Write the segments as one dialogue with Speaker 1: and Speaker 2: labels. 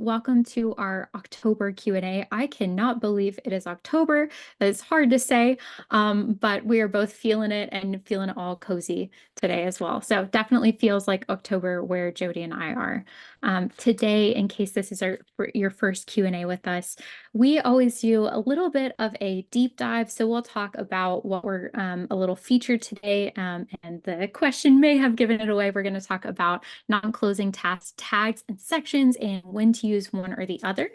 Speaker 1: welcome to our October Q&A. I cannot believe it is October. It's hard to say, but we are both feeling it and feeling it all cozy today as well. So definitely feels like October where Jody and I are. Today, in case this is your first Q&A with us, we always do a little bit of a deep dive. So we'll talk about what we're a little featured today, and the question may have given it away. We're going to talk about non-closing task tags and sections and when to use one or the other.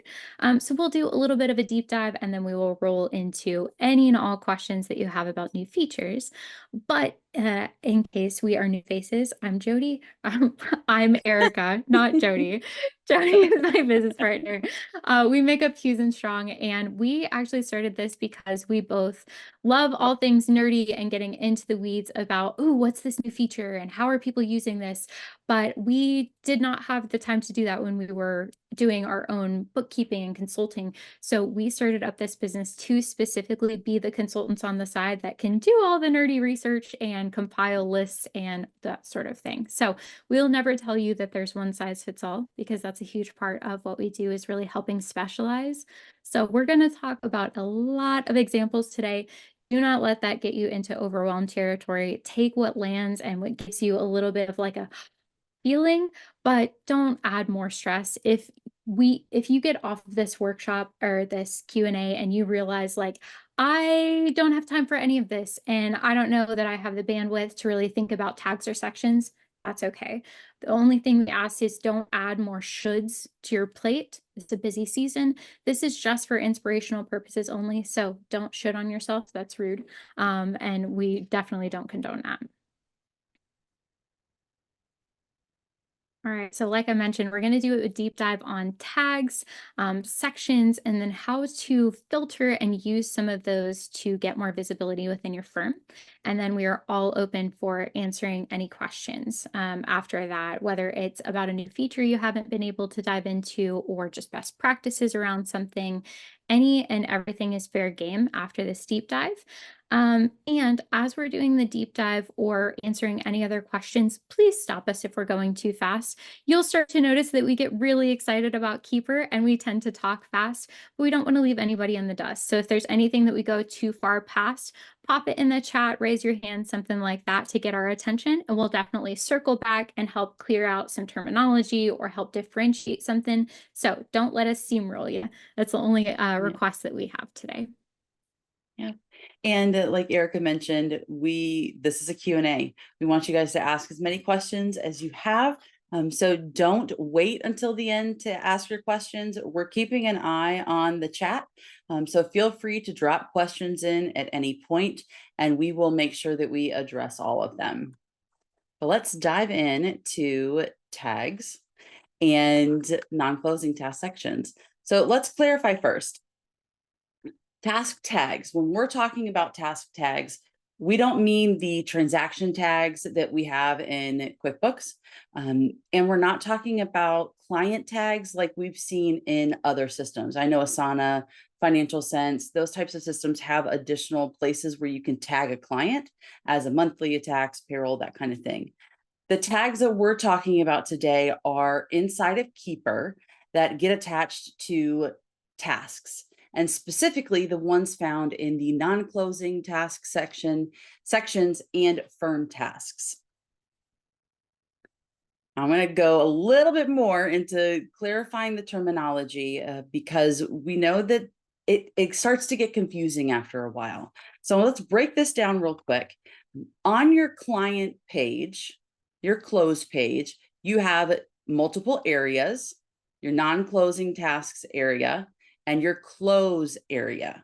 Speaker 1: So we'll do a little bit of a deep dive, and then we will roll into any and all questions that you have about new features. But in case we are new faces, I'm Jody. I'm Erica, not Jody. Jody is my business partner. We make up Hughes and Strong, and we actually started this because we both love all things nerdy and getting into the weeds about, oh, what's this new feature and how are people using this? But we did not have the time to do that when we were doing our own bookkeeping and consulting. So we started up this business to specifically be the consultants on the side that can do all the nerdy research and compile lists and that sort of thing. So we'll never tell you that there's one size fits all, because that's a huge part of what we do, is really helping specialize. So we're going to talk about a lot of examples today. Do not let that get you into overwhelmed territory. Take what lands and what gives you a little bit of like a feeling, but don't add more stress. If you get off of this workshop or this Q&A and you realize, like, I don't have time for any of this and I don't know that I have the bandwidth to really think about tags or sections, that's okay. The only thing we ask is don't add more shoulds to your plate. It's a busy season. This is just for inspirational purposes only, so don't should on yourself. That's rude. And we definitely don't condone that. All right, so like I mentioned, we're going to do a deep dive on tags, sections, and then how to filter and use some of those to get more visibility within your firm. And then we are all open for answering any questions after that, whether it's about a new feature you haven't been able to dive into or just best practices around something. Any and everything is fair game after this deep dive. And as we're doing the deep dive or answering any other questions, please stop us if we're going too fast. You'll start to notice that we get really excited about Keeper and we tend to talk fast, but we don't want to leave anybody in the dust. So if there's anything that we go too far past, pop it in the chat, raise your hand, something like that to get our attention, and we'll definitely circle back and help clear out some terminology or help differentiate something. So don't let us steamroll you. That's the only request that we have today.
Speaker 2: Yeah. And like Erica mentioned, this is a Q&A. We want you guys to ask as many questions as you have. So don't wait until the end to ask your questions. We're keeping an eye on the chat. So feel free to drop questions in at any point, and we will make sure that we address all of them. But let's dive in to tags and non-closing task sections. So let's clarify first. Task tags, when we're talking about task tags, we don't mean the transaction tags that we have in QuickBooks. And we're not talking about client tags like we've seen in other systems. I know Asana, Financial Sense, those types of systems have additional places where you can tag a client as a monthly, a tax, payroll, that kind of thing. The tags that we're talking about today are inside of Keeper that get attached to tasks, and specifically the ones found in the non-closing task sections and firm tasks. I'm going to go a little bit more into clarifying the terminology because we know that it starts to get confusing after a while. So let's break this down real quick. On your client page, your close page, you have multiple areas, your non-closing tasks area, and your close area.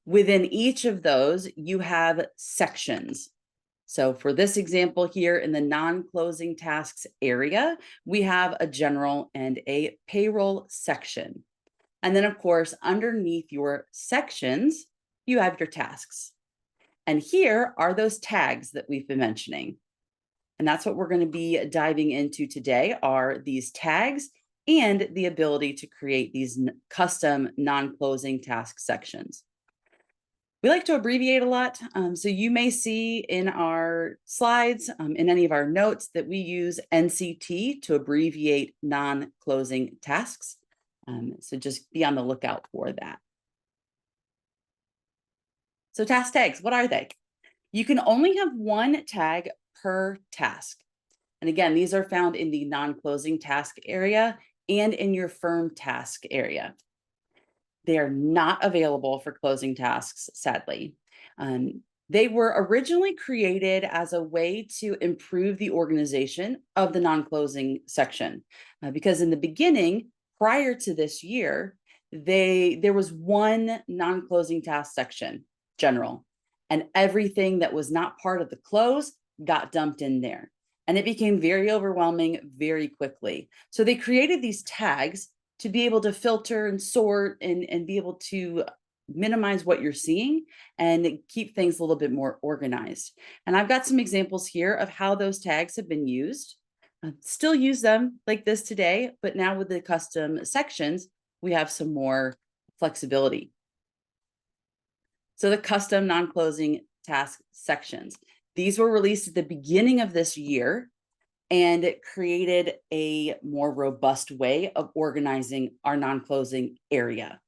Speaker 2: Within each of those, you have sections. So for this example here in the non-closing tasks area, we have a general and a payroll section. And then of course, underneath your sections, you have your tasks. And here are those tags that we've been mentioning. And that's what we're going to be diving into today, are these tags and the ability to create these custom non-closing task sections. We like to abbreviate a lot. So you may see in our slides, in any of our notes, that we use NCT to abbreviate non-closing tasks. So just be on the lookout for that. So task tags, what are they? You can only have one tag per task. And again, these are found in the non-closing task area and in your firm task area. They are not available for closing tasks, sadly. They were originally created as a way to improve the organization of the non-closing section, because in the beginning, prior to this year, there was one non-closing task section, general, and everything that was not part of the close got dumped in there. And it became very overwhelming very quickly. So they created these tags to be able to filter and sort and be able to minimize what you're seeing and keep things a little bit more organized. And I've got some examples here of how those tags have been used. Still use them like this today, but now with the custom sections, we have some more flexibility. So the custom non-closing task sections. These were released at the beginning of this year, and it created a more robust way of organizing our non-closing area.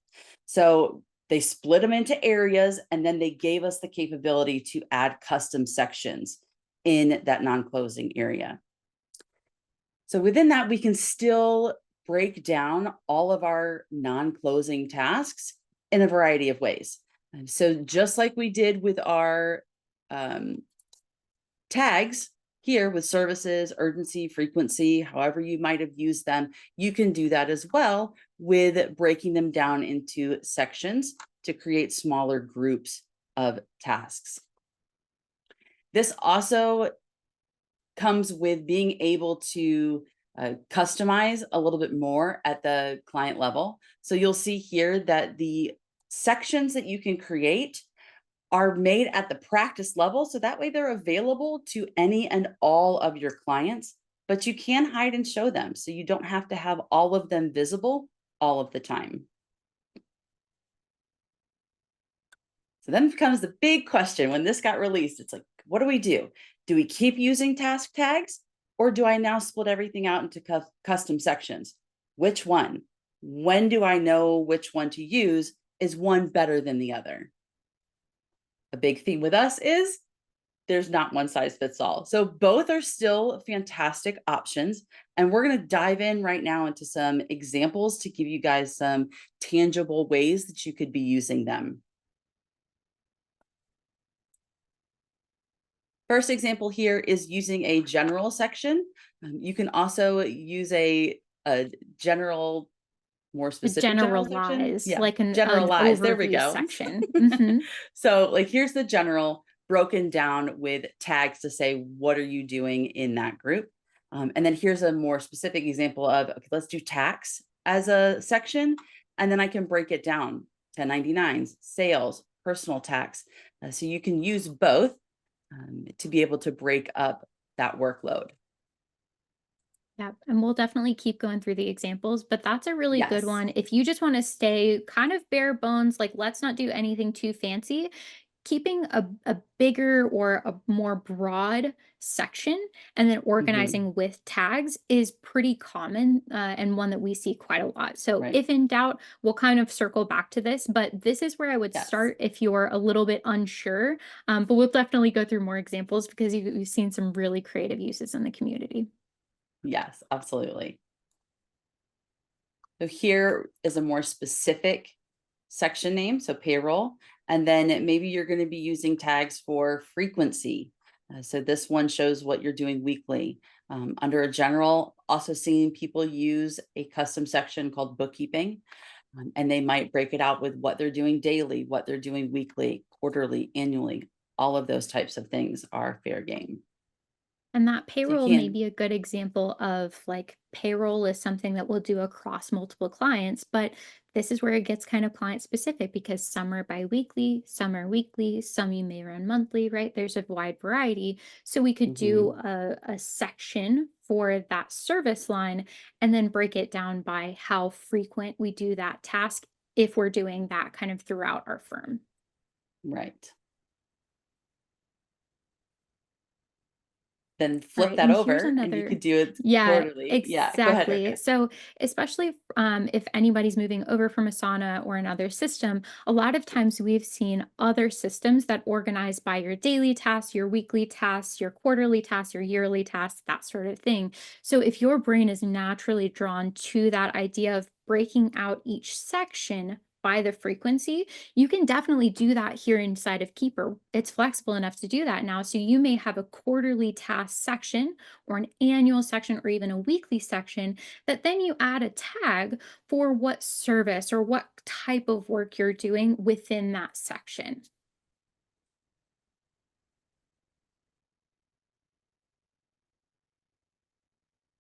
Speaker 2: So they split them into areas, and then they gave us the capability to add custom sections in that non-closing area. So within that, we can still break down all of our non-closing tasks in a variety of ways. So just like we did with our tags here with services, urgency, frequency, however you might have used them, you can do that as well with breaking them down into sections to create smaller groups of tasks. This also comes with being able to customize a little bit more at the client level. So you'll see here that the sections that you can create are made at the practice level. So that way they're available to any and all of your clients, but you can hide and show them. So you don't have to have all of them visible all of the time. So then comes the big question when this got released. It's like, what do we do? Do we keep using task tags, or do I now split everything out into custom sections? Which one? When do I know which one to use? Is one better than the other? A big theme with us is there's not one size fits all. So both are still fantastic options. And we're going to dive in right now into some examples to give you guys some tangible ways that you could be using them. First example here is using a general section. You can also use a general, more specific general section.
Speaker 1: Generalize,
Speaker 2: Yeah,
Speaker 1: like an
Speaker 2: generalize. There we
Speaker 1: overview
Speaker 2: go.
Speaker 1: section. Mhm.
Speaker 2: So like here's the general broken down with tags to say, what are you doing in that group? And then here's a more specific example of, okay, let's do tax as a section. And then I can break it down, 1099s, sales, personal tax. So you can use both to be able to break up that workload.
Speaker 1: Yeah, and we'll definitely keep going through the examples, but that's a really good
Speaker 2: Yes.
Speaker 1: one. If you just want to stay kind of bare bones, like let's not do anything too fancy, keeping a bigger or a more broad section and then
Speaker 2: Mhm.
Speaker 1: organizing with tags is pretty common, and one that we see quite a lot. So
Speaker 2: Right.
Speaker 1: if in doubt, we'll kind of circle back to this, but this is where I would
Speaker 2: Yes.
Speaker 1: start if you're a little bit unsure. But we'll definitely go through more examples because you've seen some really creative uses in the community.
Speaker 2: Yes, absolutely. So here is a more specific section name, so payroll, and then maybe you're going to be using tags for frequency. So this one shows what you're doing weekly. Under a general, also seeing people use a custom section called bookkeeping, and they might break it out with what they're doing daily, what they're doing weekly, quarterly, annually. All of those types of things are fair game.
Speaker 1: And that
Speaker 2: So you
Speaker 1: payroll may
Speaker 2: can.
Speaker 1: be a good example of like payroll is something that we'll do across multiple clients, but this is where it gets kind of client specific because some are biweekly, some are weekly, some you may run monthly, right? There's a wide variety. So we could do
Speaker 2: Mhm.
Speaker 1: a section for that service line and then break it down by how frequent we do that task if we're doing that kind of throughout our firm.
Speaker 2: Right. then
Speaker 1: All
Speaker 2: flip
Speaker 1: right,
Speaker 2: that
Speaker 1: and here's
Speaker 2: over and you
Speaker 1: another,
Speaker 2: could do it
Speaker 1: yeah,
Speaker 2: quarterly. Yeah, go ahead,
Speaker 1: exactly.
Speaker 2: Erica.
Speaker 1: So, especially if anybody's moving over from Asana or another system, a lot of times we've seen other systems that organize by your daily tasks, your weekly tasks, your quarterly tasks, your yearly tasks, that sort of thing. So, if your brain is naturally drawn to that idea of breaking out each section by the frequency, you can definitely do that here inside of Keeper. It's flexible enough to do that now. So you may have a quarterly task section or an annual section or even a weekly section that then you add a tag for what service or what type of work you're doing within that section.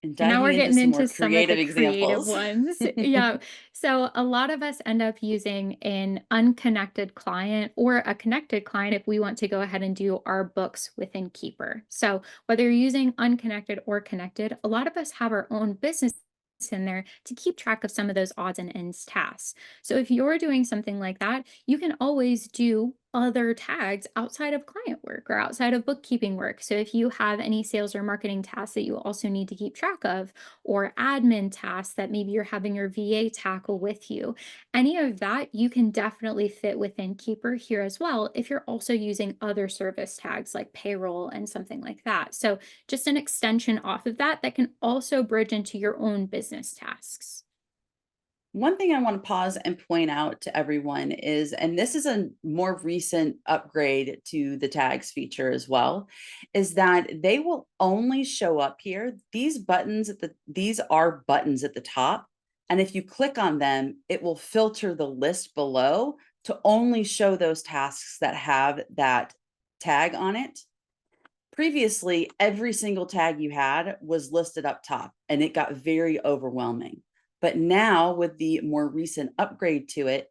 Speaker 2: And
Speaker 1: And now
Speaker 2: diving
Speaker 1: we're
Speaker 2: into
Speaker 1: getting
Speaker 2: some more
Speaker 1: into some of the
Speaker 2: creative
Speaker 1: creative
Speaker 2: examples.
Speaker 1: ones. Yeah. So a lot of us end up using an unconnected client or a connected client if we want to go ahead and do our books within Keeper. So whether you're using unconnected or connected, a lot of us have our own business in there to keep track of some of those odds and ends tasks. So if you're doing something like that, you can always do other tags outside of client work or outside of bookkeeping work. So if you have any sales or marketing tasks that you also need to keep track of, or admin tasks that maybe you're having your VA tackle with you, any of that you can definitely fit within Keeper here as well if you're also using other service tags like payroll and something like that. So just an extension off of that that can also bridge into your own business tasks.
Speaker 2: One thing I want to pause and point out to everyone is, and this is a more recent upgrade to the tags feature as well, is that they will only show up here. These are buttons at the top. And if you click on them, it will filter the list below to only show those tasks that have that tag on it. Previously, every single tag you had was listed up top and it got very overwhelming. But now, with the more recent upgrade to it,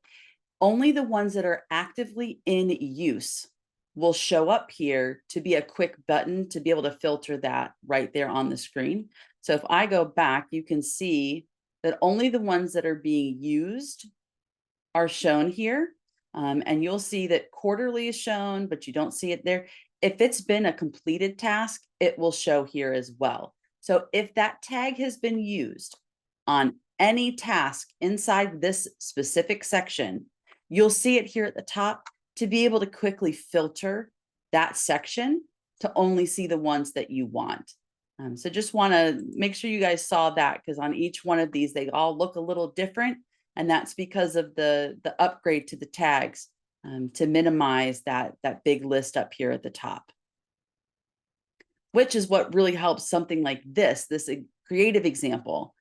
Speaker 2: only the ones that are actively in use will show up here to be a quick button to be able to filter that right there on the screen. So if I go back, you can see that only the ones that are being used are shown here. And you'll see that quarterly is shown, but you don't see it there. If it's been a completed task, it will show here as well. So if that tag has been used on any task inside this specific section, you'll see it here at the top to be able to quickly filter that section to only see the ones that you want. So just want to make sure you guys saw that, because on each one of these, they all look a little different. And that's because of the upgrade to the tags, to minimize that big list up here at the top, which is what really helps something like this creative example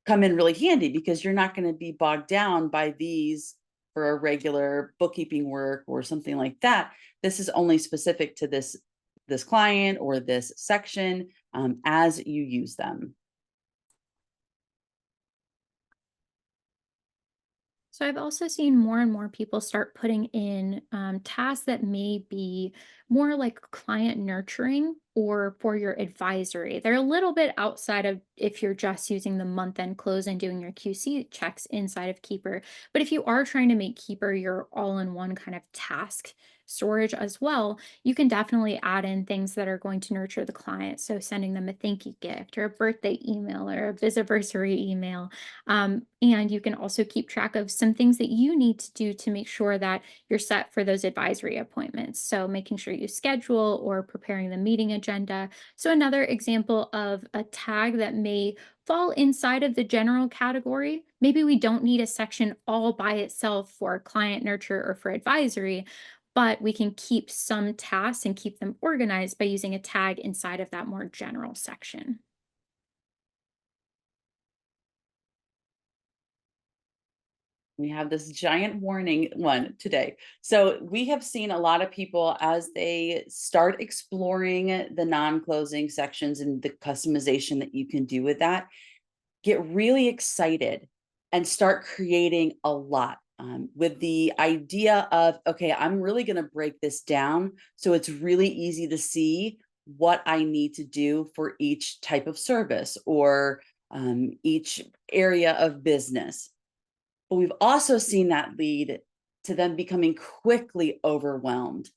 Speaker 2: come in really handy, because you're not going to be bogged down by these for a regular bookkeeping work or something like that. This is only specific to this client or this section, as you use them.
Speaker 1: So I've also seen more and more people start putting in tasks that may be more like client nurturing or for your advisory. They're a little bit outside of if you're just using the month end close and doing your QC checks inside of Keeper. But if you are trying to make Keeper your all-in-one kind of task storage as well, you can definitely add in things that are going to nurture the client. So sending them a thank you gift or a birthday email or a visiversary email. And you can also keep track of some things that you need to do to make sure that you're set for those advisory appointments. So making sure you schedule or preparing the meeting agenda. So another example of a tag that may fall inside of the general category. Maybe we don't need a section all by itself for client nurture or for advisory, but we can keep some tasks and keep them organized by using a tag inside of that more general section.
Speaker 2: We have this giant warning one today. So we have seen a lot of people, as they start exploring the non-closing sections and the customization that you can do with that, get really excited and start creating a lot, with the idea of, okay, I'm really going to break this down so it's really easy to see what I need to do for each type of service or each area of business. But we've also seen that lead to them becoming quickly overwhelmed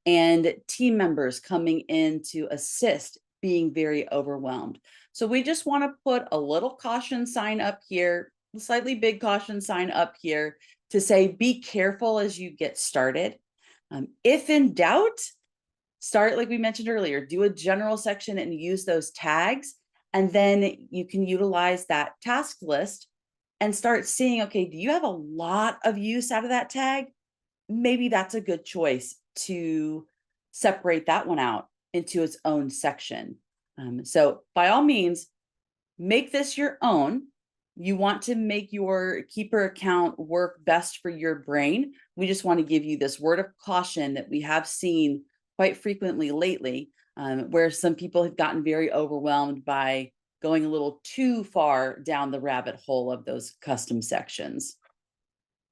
Speaker 2: and team members coming in to assist being very overwhelmed. So we just want to put a little caution sign up here, a slightly big caution sign up here to say, be careful as you get started. If in doubt, start like we mentioned earlier, do a general section and use those tags. And then you can utilize that task list and start seeing, okay, do you have a lot of use out of that tag? Maybe that's a good choice to separate that one out into its own section. So by all means, make this your own. You want to make your keeper account work best for your brain. We just want to give you this word of caution that we have seen quite frequently lately, where some people have gotten very overwhelmed by going a little too far down the rabbit hole of those custom sections.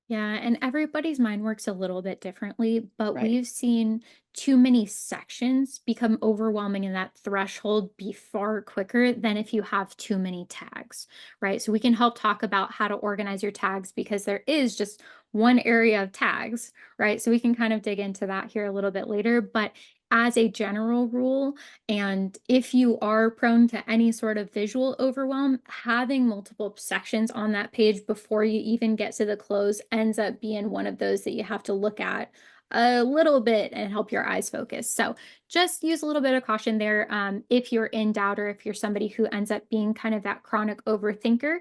Speaker 1: Yeah, and everybody's mind works a little bit differently, but
Speaker 2: Right.
Speaker 1: we've seen too many sections become overwhelming and that threshold be far quicker than if you have too many tags, right? So we can help talk about how to organize your tags because there is just one area of tags, right? So we can kind of dig into that here a little bit later, but as a general rule, and if you are prone to any sort of visual overwhelm, having multiple sections on that page before you even get to the close ends up being one of those that you have to look at a little bit and help your eyes focus. So just use a little bit of caution there. If you're in doubt or if you're somebody who ends up being kind of that chronic overthinker,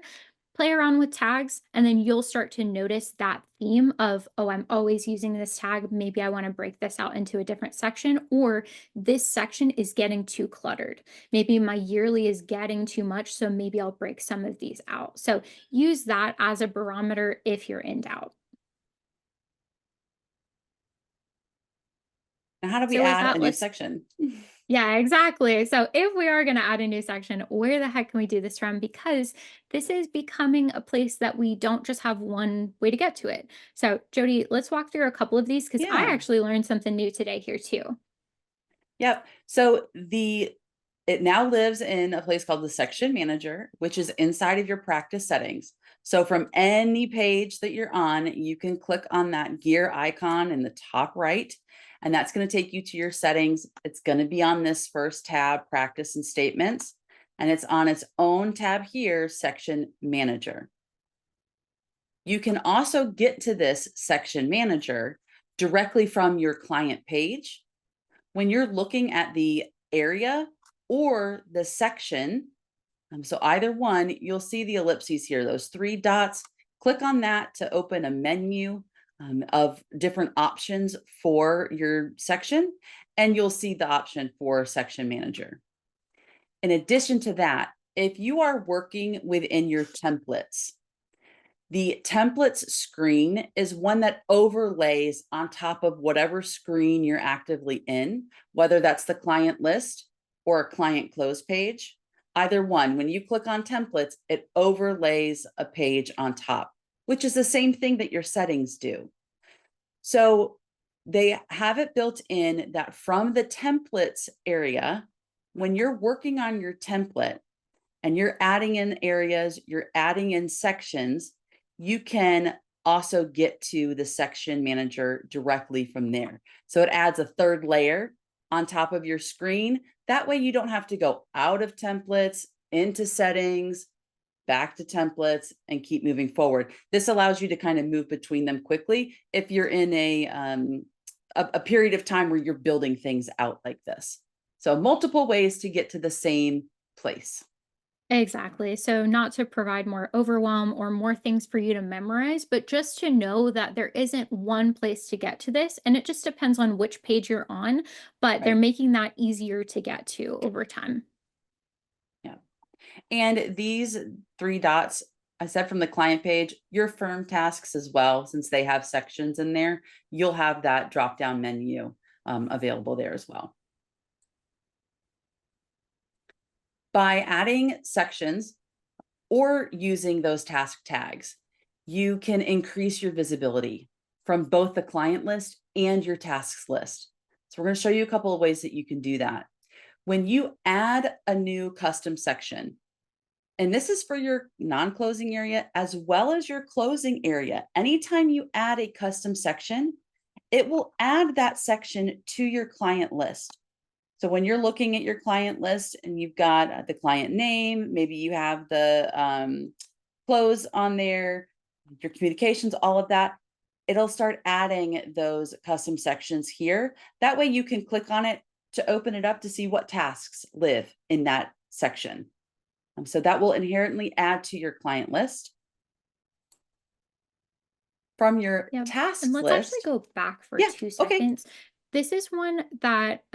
Speaker 1: play around with tags and then you'll start to notice that theme of, oh, I'm always using this tag. Maybe I want to break this out into a different section, or this section is getting too cluttered. Maybe my yearly is getting too much. So maybe I'll break some of these out. So use that as a barometer if you're in doubt.
Speaker 2: Now, how do we
Speaker 1: So with
Speaker 2: add a
Speaker 1: that,
Speaker 2: new
Speaker 1: let's
Speaker 2: section?
Speaker 1: yeah, exactly. So if we are going to add a new section, where the heck can we do this from? Because this is becoming a place that we don't just have one way to get to it. So, Jody, let's walk through a couple of these because I
Speaker 2: Yeah.
Speaker 1: actually learned something new today here too.
Speaker 2: Yep. So it now lives in a place called the section manager, which is inside of your practice settings. So from any page that you're on, you can click on that gear icon in the top right, and that's going to take you to your settings. It's going to be on this first tab, practice and statements, and it's on its own tab here, section manager. You can also get to this section manager directly from your client page. When you're looking at the area or the section, so either one, you'll see the ellipses here, those three dots. Click on that to open a menu of different options for your section, and you'll see the option for section manager. In addition to that, if you are working within your templates, the templates screen is one that overlays on top of whatever screen you're actively in, whether that's the client list or a client close page. Either one, when you click on templates, it overlays a page on top, which is the same thing that your settings do. So they have it built in that from the templates area, when you're working on your template, and you're adding in areas, you're adding in sections, you can also get to the section manager directly from there. So it adds a third layer on top of your screen. That way you don't have to go out of templates, into settings, back to templates, and keep moving forward. This allows you to kind of move between them quickly if you're in a period of time where you're building things out like this. So multiple ways to get to the same place.
Speaker 1: Exactly. So, not to provide more overwhelm or more things for you to memorize, but just to know that there isn't one place to get to this. And it just depends on which page you're on, but they're
Speaker 2: Right.
Speaker 1: making that easier to get to over time.
Speaker 2: Yeah. And these three dots, I said from the client page, your firm tasks as well, since they have sections in there, you'll have that drop down menu available there as well. By adding sections or using those task tags, you can increase your visibility from both the client list and your tasks list. So we're going to show you a couple of ways that you can do that. When you add a new custom section, and this is for your non-closing area as well as your closing area. Anytime you add a custom section, it will add that section to your client list. So when you're looking at your client list and you've got the client name, maybe you have the close on there, your communications, all of that, it'll start adding those custom sections here. That way you can click on it to open it up to see what tasks live in that section. So that will inherently add to your client list. From your
Speaker 1: Yeah, and
Speaker 2: tasks
Speaker 1: let's actually
Speaker 2: list,
Speaker 1: go back for
Speaker 2: yeah,
Speaker 1: two
Speaker 2: okay,
Speaker 1: seconds. This is one that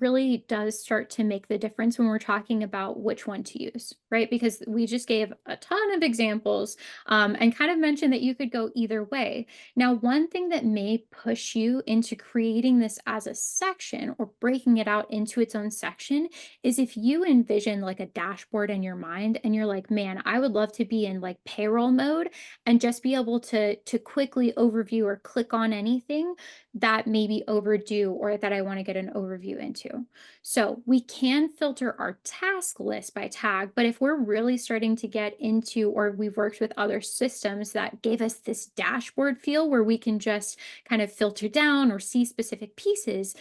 Speaker 1: really does start to make the difference when we're talking about which one to use, right? Because we just gave a ton of examples and kind of mentioned that you could go either way. Now, one thing that may push you into creating this as a section or breaking it out into its own section is if you envision like a dashboard in your mind and you're like, man, I would love to be in like payroll mode and just be able to quickly overview or click on anything that may be overdue or that I want to get an overview into. So we can filter our task list by tag, but if we're really starting to get into, or we've worked with other systems that gave us this dashboard feel where we can just kind of filter down or see specific pieces,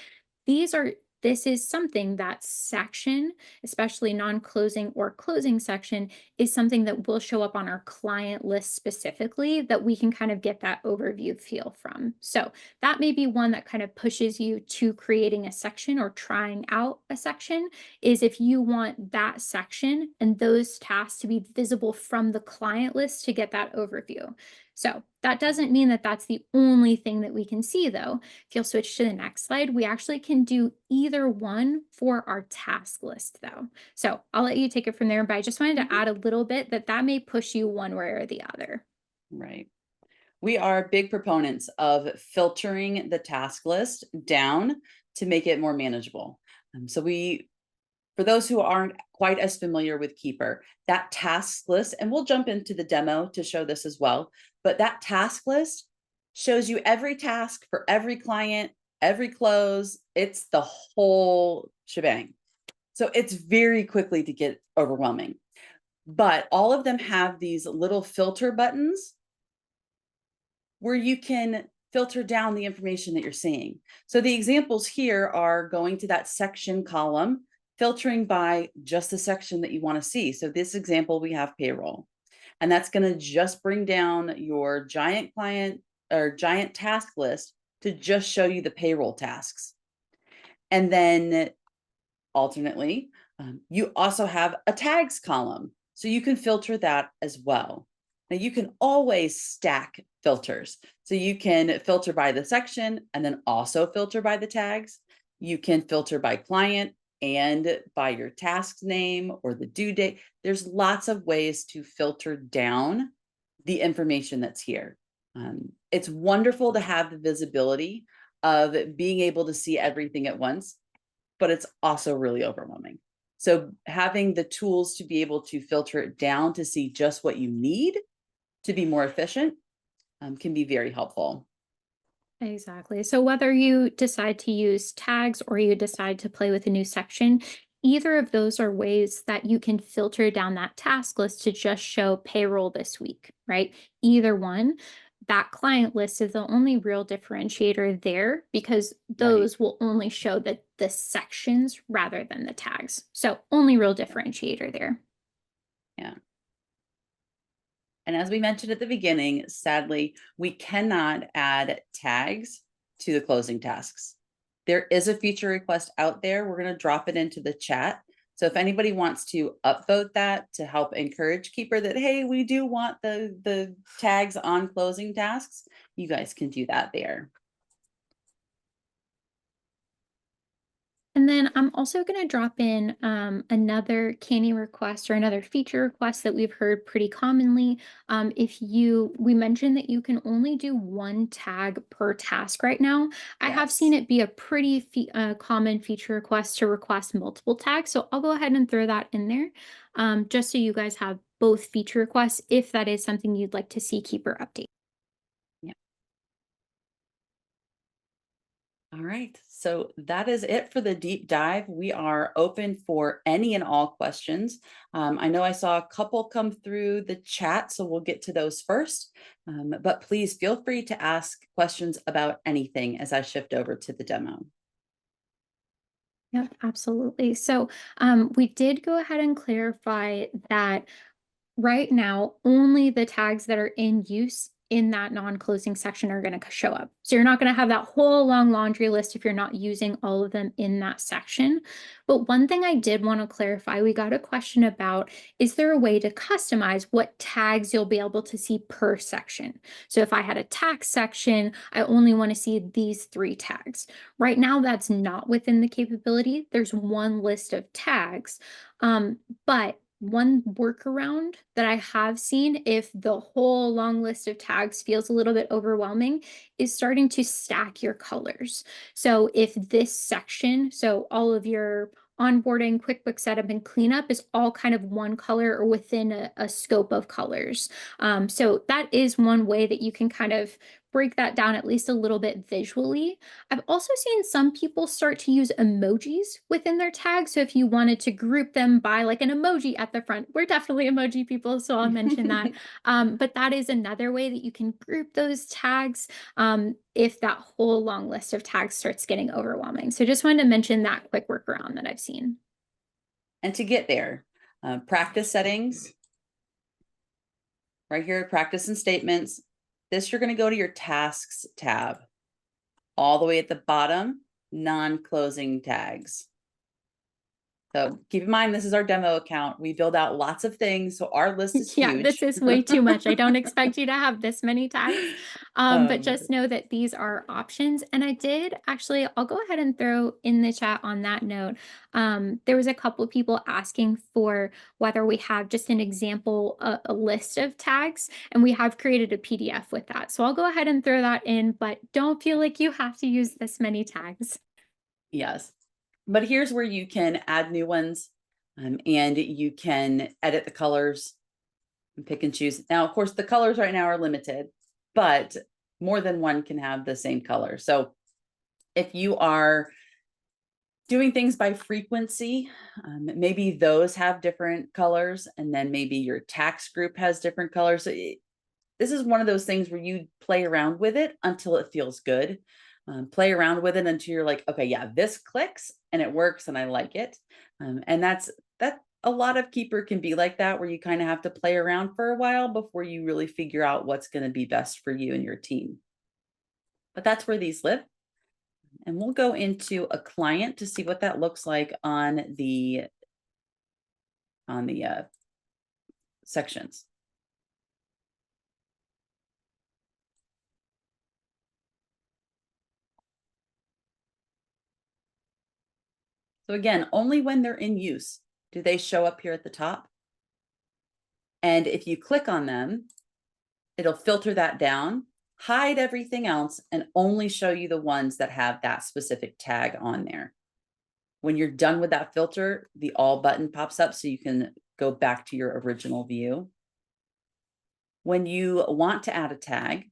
Speaker 1: these are this is something that section, especially non-closing or closing section, is something that will show up on our client list specifically that we can kind of get that overview feel from. So that may be one that kind of pushes you to creating a section or trying out a section, is if you want that section and those tasks to be visible from the client list to get that overview. So that doesn't mean that that's the only thing that we can see though. If you'll switch to the next slide, we actually can do either one for our task list though. So I'll let you take it from there, but I just wanted to
Speaker 2: mhm,
Speaker 1: add a little bit that may push you one way or the other.
Speaker 2: right. We are big proponents of filtering the task list down to make it more manageable. So for those who aren't quite as familiar with Keeper, that task list, and we'll jump into the demo to show this as well, but that task list shows you every task for every client, every close. It's the whole shebang. So it's very quickly to get overwhelming. But all of them have these little filter buttons where you can filter down the information that you're seeing. So the examples here are going to that section column, filtering by just the section that you want to see. So this example, we have payroll, and that's going to just bring down your giant client or giant task list to just show you the payroll tasks. And then alternately, you also have a tags column, so you can filter that as well. Now you can always stack filters. So you can filter by the section and then also filter by the tags. You can filter by client and by your task name or the due date. There's lots of ways to filter down the information that's here. It's wonderful to have the visibility of being able to see everything at once, but it's also really overwhelming. So having the tools to be able to filter it down to see just what you need to be more efficient can be very helpful.
Speaker 1: Exactly. So whether you decide to use tags or you decide to play with a new section, either of those are ways that you can filter down that task list to just show payroll this week, right? Either one, that client list is the only real differentiator there because
Speaker 2: Right.
Speaker 1: those will only show the sections rather than the tags. So only real differentiator there.
Speaker 2: Yeah. And as we mentioned at the beginning, sadly, we cannot add tags to the closing tasks. There is a feature request out there. We're going to drop it into the chat. So if anybody wants to upvote that to help encourage Keeper that, hey, we do want the tags on closing tasks, you guys can do that there.
Speaker 1: And then I'm also going to drop in another canny request or another feature request that we've heard pretty commonly. We mentioned that you can only do one tag per task right now. I have seen
Speaker 2: Yes.
Speaker 1: it be a pretty common feature request to request multiple tags. So I'll go ahead and throw that in there just so you guys have both feature requests if that is something you'd like to see Keeper update.
Speaker 2: All right, so that is it for the deep dive. We are open for any and all questions. I know I saw a couple come through the chat, so we'll get to those first. But please feel free to ask questions about anything as I shift over to the demo.
Speaker 1: Yeah, absolutely. So we did go ahead and clarify that right now, only the tags that are in use in that non-closing section are going to show up. So you're not going to have that whole long laundry list if you're not using all of them in that section. But one thing I did want to clarify, we got a question about, is there a way to customize what tags you'll be able to see per section? So if I had a tax section, I only want to see these 3 tags. Right now, that's not within the capability. There's one list of tags, but one workaround that I have seen if the whole long list of tags feels a little bit overwhelming is starting to stack your colors. So if this section, so all of your onboarding, QuickBooks setup, and cleanup is all kind of one color or within a scope of colors. So that is one way that you can kind of break that down at least a little bit visually. I've also seen some people start to use emojis within their tags. So if you wanted to group them by like an emoji at the front, we're definitely emoji people, so I'll mention that. But that is another way that you can group those tags if that whole long list of tags starts getting overwhelming. So just wanted to mention that quick workaround that I've seen.
Speaker 2: And to get there, practice settings, right here, practice and statements. This, you're going to go to your tasks tab. All the way at the bottom, non-closing tags. So keep in mind, this is our demo account. We build out lots of things, so our list is
Speaker 1: Yeah, this
Speaker 2: huge.
Speaker 1: is way too much. I don't expect you to have this many tags, but
Speaker 2: Um,
Speaker 1: just know that these are options. And I did actually, I'll go ahead and throw in the chat on that note. There was a couple of people asking for whether we have just an example, a list of tags, and we have created a PDF with that. So I'll go ahead and throw that in, but don't feel like you have to use this many tags.
Speaker 2: yes, but here's where you can add new ones, and you can edit the colors and pick and choose. Now, of course, the colors right now are limited, but more than one can have the same color. So if you are doing things by frequency, maybe those have different colors, and then maybe your tax group has different colors. So this is one of those things where you play around with it until it feels good. Play around with it until you're like, okay, yeah, this clicks and it works and I like it. And that a lot of Keeper can be like that, where you kind of have to play around for a while before you really figure out what's going to be best for you and your team. But that's where these live. And we'll go into a client to see what that looks like on the sections. So again, only when they're in use do they show up here at the top. And if you click on them, it'll filter that down, hide everything else, and only show you the ones that have that specific tag on there. When you're done with that filter, the all button pops up so you can go back to your original view. When you want to add a tag,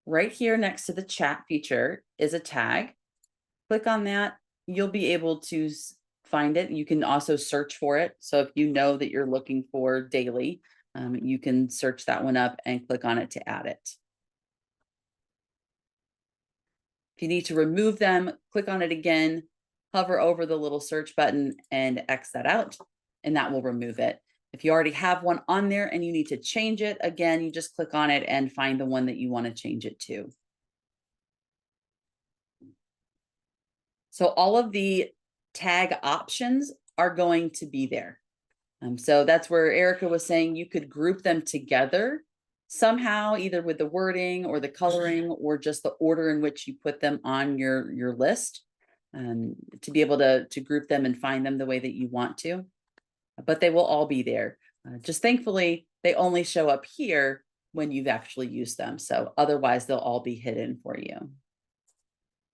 Speaker 2: right here next to the chat feature is a tag. Click on that. You'll be able to find it. You can also search for it. So if you know that you're looking for daily, you can search that one up and click on it to add it. If you need to remove them, click on it again, hover over the little search button and X that out, and that will remove it. If you already have one on there and you need to change it, again, you just click on it and find the one that you want to change it to. So all of the tag options are going to be there. So that's where Erica was saying you could group them together somehow, either with the wording or the coloring or just the order in which you put them on your list, to be able to group them and find them the way that you want to. But they will all be there. Just thankfully, they only show up here when you've actually used them. So otherwise, they'll all be hidden for you.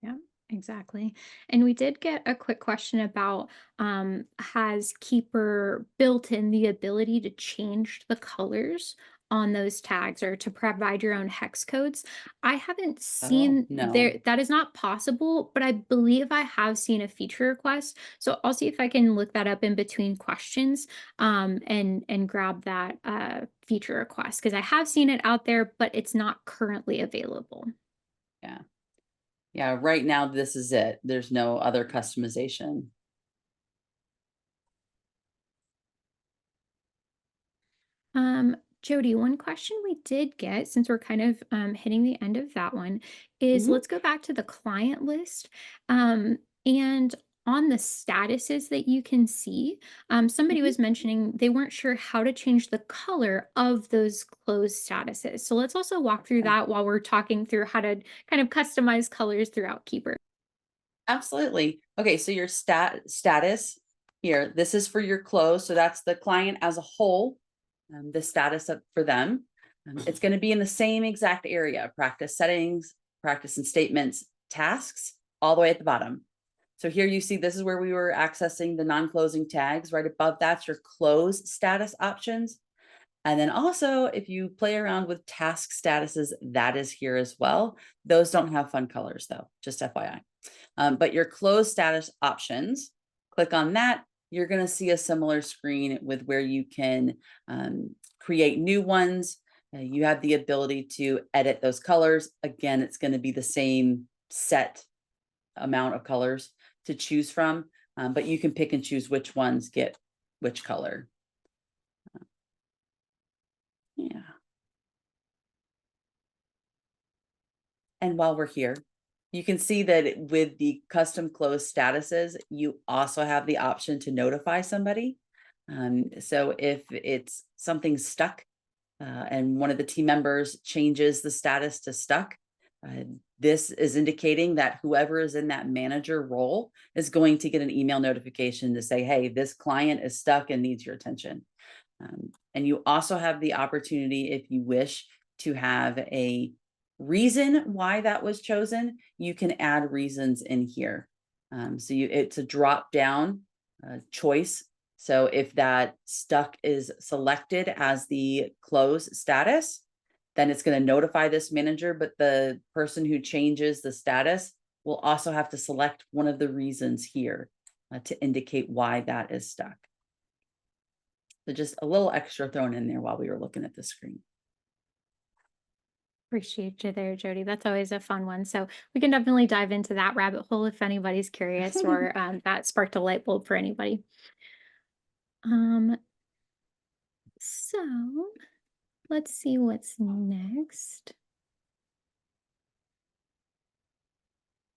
Speaker 1: Yeah, exactly. And we did get a quick question about has Keeper built in the ability to change the colors on those tags or to provide your own hex codes? I haven't
Speaker 2: Oh,
Speaker 1: seen
Speaker 2: no.
Speaker 1: there, that is not possible, but I believe I have seen a feature request. So I'll see if I can look that up in between questions and grab that feature request because I have seen it out there, but it's not currently available.
Speaker 2: Yeah. Yeah, right now this is it. There's no other customization.
Speaker 1: Jody, one question we did get, since we're kind of hitting the end of that one, is
Speaker 2: Mhm,
Speaker 1: let's go back to the client list. And on the statuses that you can see, somebody
Speaker 2: mhm.
Speaker 1: was mentioning they weren't sure how to change the color of those closed statuses. So let's also walk through
Speaker 2: Okay.
Speaker 1: that while we're talking through how to kind of customize colors throughout Keeper.
Speaker 2: Absolutely. Okay, so your status here, this is for your close. So that's the client as a whole, the status up for them. It's going to be in the same exact area, practice settings, practice and statements, tasks, all the way at the bottom. So here you see this is where we were accessing the non-closing tags. Right above that's your close status options. And then also, if you play around with task statuses, that is here as well. Those don't have fun colors though, just FYI. But your closed status options, click on that. You're going to see a similar screen with where you can create new ones. You have the ability to edit those colors. Again, it's going to be the same set amount of colors to choose from, but you can pick and choose which ones get which color. Yeah. And while we're here, you can see that with the custom closed statuses, you also have the option to notify somebody. So if it's something stuck and one of the team members changes the status to stuck, uh, this is indicating that whoever is in that manager role is going to get an email notification to say, hey, this client is stuck and needs your attention. And you also have the opportunity, if you wish, to have a reason why that was chosen. You can add reasons in here. It's a drop down choice. So if that stuck is selected as the close status, then it's going to notify this manager, but the person who changes the status will also have to select one of the reasons here to indicate why that is stuck. So just a little extra thrown in there while we were looking at the screen.
Speaker 1: Appreciate you there, Jody. That's always a fun one. So we can definitely dive into that rabbit hole if anybody's curious or that sparked a light bulb for anybody. Um, so let's see what's next.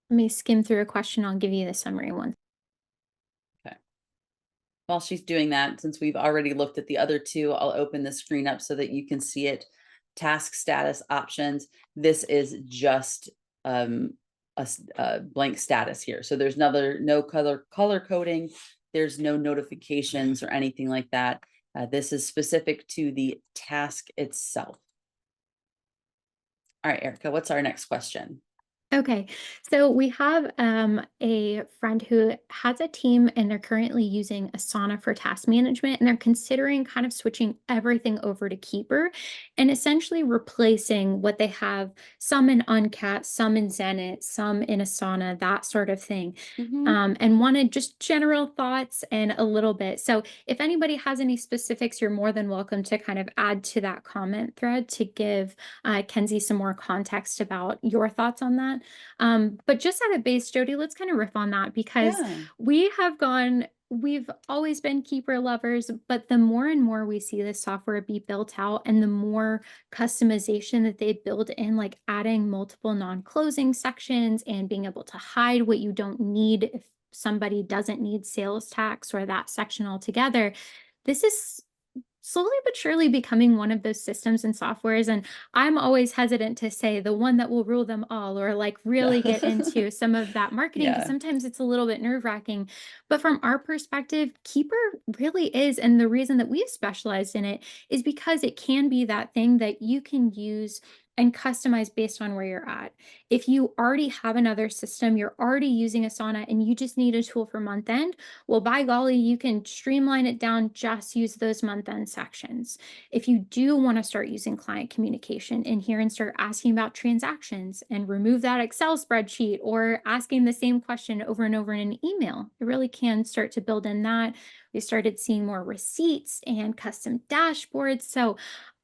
Speaker 1: Let me skim through a question. I'll give you the summary one.
Speaker 2: Okay. While she's doing that, since we've already looked at the other two, I'll open the screen up so that you can see it. Task status options. This is just a blank status here. So there's no color coding. There's no notifications or anything like that. This is specific to the task itself. All right, Erica, what's our next question?
Speaker 1: Okay, so we have a friend who has a team and they're currently using Asana for task management and they're considering kind of switching everything over to Keeper and essentially replacing what they have, some in Uncat, some in Zenit, some in Asana, that sort of thing.
Speaker 2: Mhm.
Speaker 1: And wanted just general thoughts and a little bit. So if anybody has any specifics, you're more than welcome to kind of add to that comment thread to give Kenzie some more context about your thoughts on that. But just at a base, Jody, let's kind of riff on that because
Speaker 2: Yeah.
Speaker 1: we've always been Keeper lovers, but the more and more we see this software be built out and the more customization that they build in, like adding multiple non-closing sections and being able to hide what you don't need if somebody doesn't need sales tax or that section altogether. This is slowly but surely becoming one of those systems and softwares. And I'm always hesitant to say the one that will rule them all or like
Speaker 2: Yeah.
Speaker 1: really get into some of that marketing because
Speaker 2: Yeah.
Speaker 1: sometimes it's a little bit nerve-wracking. But from our perspective, Keeper really is. And the reason that we've specialized in it is because it can be that thing that you can use and customize based on where you're at. If you already have another system, you're already using Asana and you just need a tool for month end, well, by golly, you can streamline it down, just use those month end sections. If you do want to start using client communication in here and start asking about transactions and remove that Excel spreadsheet or asking the same question over and over in an email, it really can start to build in that. We started seeing more receipts and custom dashboards. So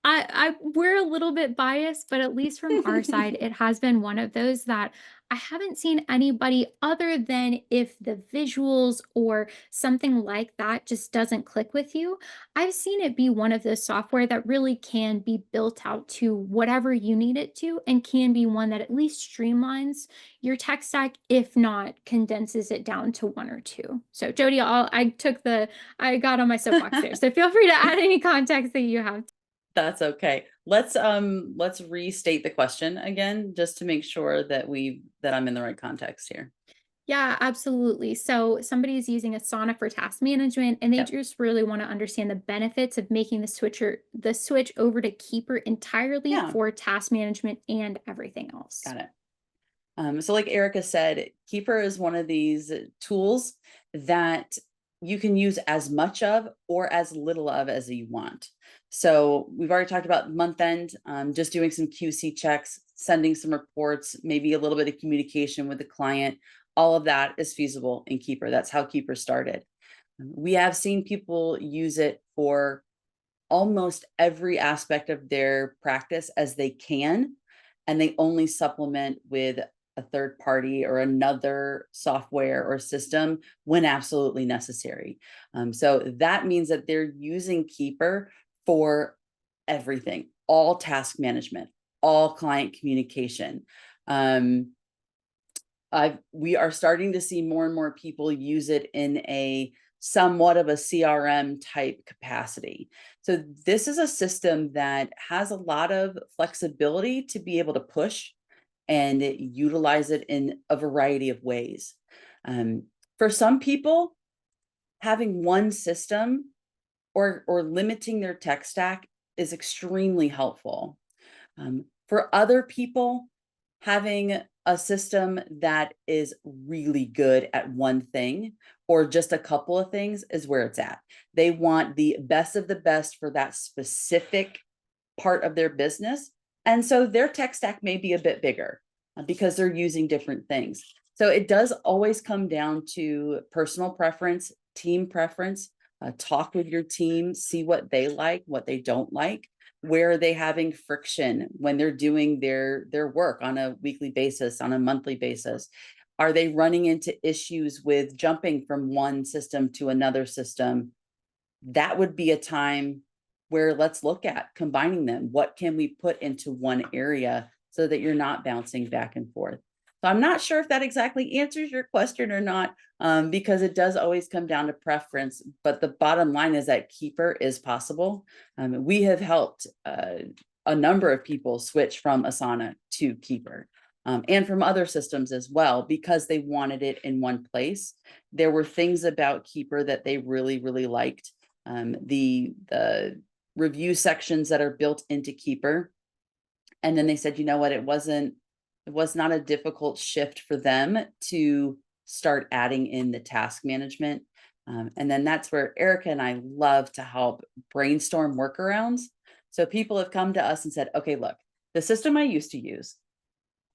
Speaker 1: we're a little bit biased, but at least from our side, it has been one of those that I haven't seen anybody other than if the visuals or something like that just doesn't click with you. I've seen it be one of those software that really can be built out to whatever you need it to and can be one that at least streamlines your tech stack, if not condenses it down to one or two. So Jody, I got on my soapbox there. So feel free to add any context that you have.
Speaker 2: That's okay. Let's restate the question again, just to make sure that I'm in the right context here.
Speaker 1: Yeah, absolutely. So somebody is using Asana for task management and they
Speaker 2: Yep.
Speaker 1: just really want to understand the benefits of making the switch over to Keeper entirely
Speaker 2: Yeah,
Speaker 1: for task management and everything else.
Speaker 2: got it. So like Erica said, Keeper is one of these tools that you can use as much of or as little of as you want. So we've already talked about month end, just doing some QC checks, sending some reports, maybe a little bit of communication with the client. All of that is feasible in Keeper. That's how Keeper started. We have seen people use it for almost every aspect of their practice as they can, and they only supplement with a third party or another software or system when absolutely necessary. So that means that they're using Keeper for everything, all task management, all client communication. Um, we are starting to see more and more people use it in a somewhat of a CRM type capacity. So this is a system that has a lot of flexibility to be able to push and utilize it in a variety of ways. For some people, having one system or limiting their tech stack is extremely helpful. For other people, having a system that is really good at one thing or just a couple of things is where it's at. They want the best of the best for that specific part of their business. And so their tech stack may be a bit bigger because they're using different things. So it does always come down to personal preference, team preference. Talk with your team, see what they like, what they don't like. Where are they having friction when they're doing their work on a weekly basis, on a monthly basis? Are they running into issues with jumping from one system to another system? That would be a time where let's look at combining them. What can we put into one area so that you're not bouncing back and forth? So I'm not sure if that exactly answers your question or not, because it does always come down to preference. But the bottom line is that Keeper is possible. We have helped a number of people switch from Asana to Keeper. And from other systems as well, because they wanted it in one place. There were things about Keeper that they really, really liked. The review sections that are built into Keeper. And then they said, you know what, it was not a difficult shift for them to start adding in the task management. And then that's where Erica and I love to help brainstorm workarounds. So people have come to us and said, okay, look, the system I used to use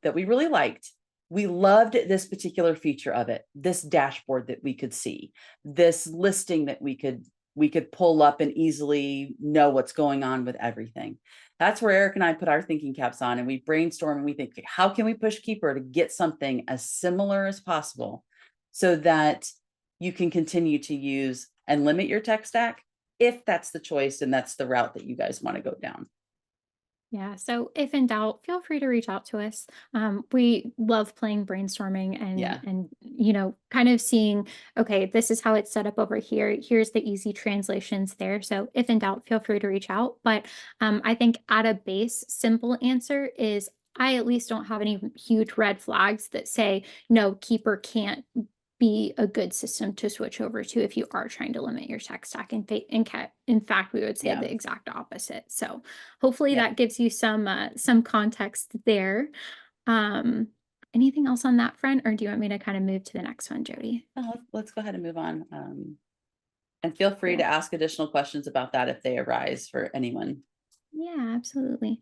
Speaker 2: that we really liked, we loved this particular feature of it, this dashboard that we could see, this listing that we could pull up and easily know what's going on with everything. That's where Eric and I put our thinking caps on and we brainstorm and we think, how can we push Keeper to get something as similar as possible so that you can continue to use and limit your tech stack if that's the choice and that's the route that you guys want to go down.
Speaker 1: Yeah, so if in doubt, feel free to reach out to us. We love playing brainstorming
Speaker 2: Yeah.
Speaker 1: and kind of seeing, okay, this is how it's set up over here. Here's the easy translations there. So if in doubt, feel free to reach out. But I think at a base, simple answer is I at least don't have any huge red flags that say no, Keeper can't be a good system to switch over to if you are trying to limit your tech stack. In fact, we would say
Speaker 2: Yeah.
Speaker 1: the exact opposite. So hopefully
Speaker 2: Yep.
Speaker 1: that gives you some context there. Um, Anything else on that front, or do you want me to kind of move to the next one, Jody?
Speaker 2: Let's go ahead and move on. And feel free to
Speaker 1: Cool.
Speaker 2: ask additional questions about that if they arise for anyone.
Speaker 1: Yeah, absolutely.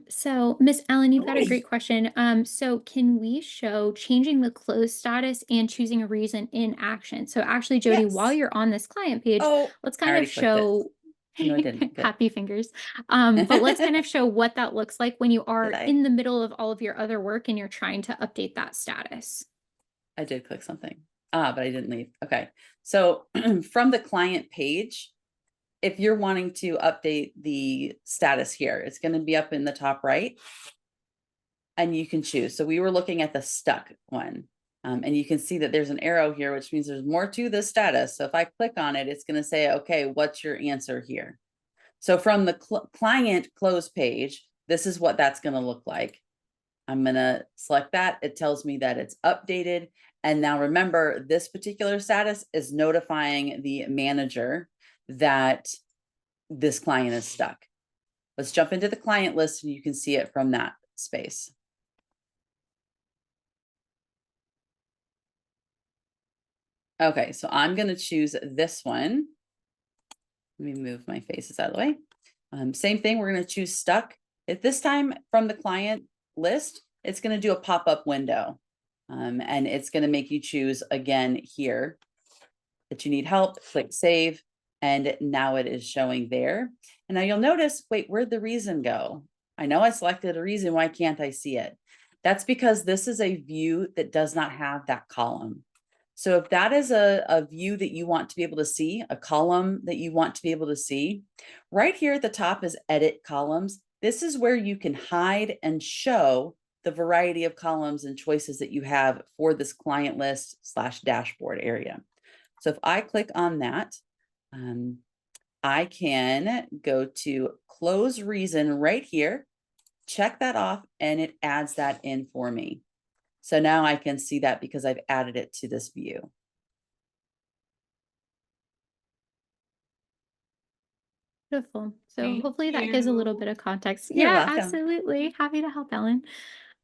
Speaker 1: So Miss Ellen, you've got a great question. So can we show changing the close status and choosing a reason in action? So actually, Jody, while
Speaker 2: Yes.
Speaker 1: you're on this client page,
Speaker 2: Oh,
Speaker 1: let's
Speaker 2: I
Speaker 1: kind of
Speaker 2: already clicked it.
Speaker 1: show.
Speaker 2: No, I didn't. Good.
Speaker 1: Happy fingers. But let's kind of show what that looks like when you
Speaker 2: Did
Speaker 1: are
Speaker 2: I?
Speaker 1: in the middle of all of your other work and you're trying to update that status.
Speaker 2: I did click something. But I didn't leave. Okay. So from the client page, if you're wanting to update the status here, it's going to be up in the top right and you can choose. So we were looking at the stuck one. And you can see that there's an arrow here, which means there's more to the status. So if I click on it, it's going to say, okay, what's your answer here? So from the client close page, this is what that's going to look like. I'm going to select that. It tells me that it's updated. And now remember, this particular status is notifying the manager that this client is stuck. Let's jump into the client list and you can see it from that space. Okay, so I'm going to choose this one. Let me move my faces out of the way. Same thing, we're going to choose stuck. At this time from the client list, it's going to do a pop-up window. And it's going to make you choose again here that you need help, click save. And now it is showing there. And now you'll notice, wait, where'd the reason go? I know I selected a reason, why can't I see it? That's because this is a view that does not have that column. So if that is a view that you want to be able to see, a column that you want to be able to see, right here at the top is edit columns. This is where you can hide and show the variety of columns and choices that you have for this client list / dashboard area. So if I click on that, I can go to close reason right here, check that off, and it adds that in for me. So now I can see that because I've added it to this view.
Speaker 1: Beautiful. So
Speaker 2: Thank
Speaker 1: hopefully that gives a little
Speaker 2: you.
Speaker 1: bit of context.
Speaker 2: You're
Speaker 1: Yeah,
Speaker 2: welcome.
Speaker 1: absolutely. Happy to help, Ellen.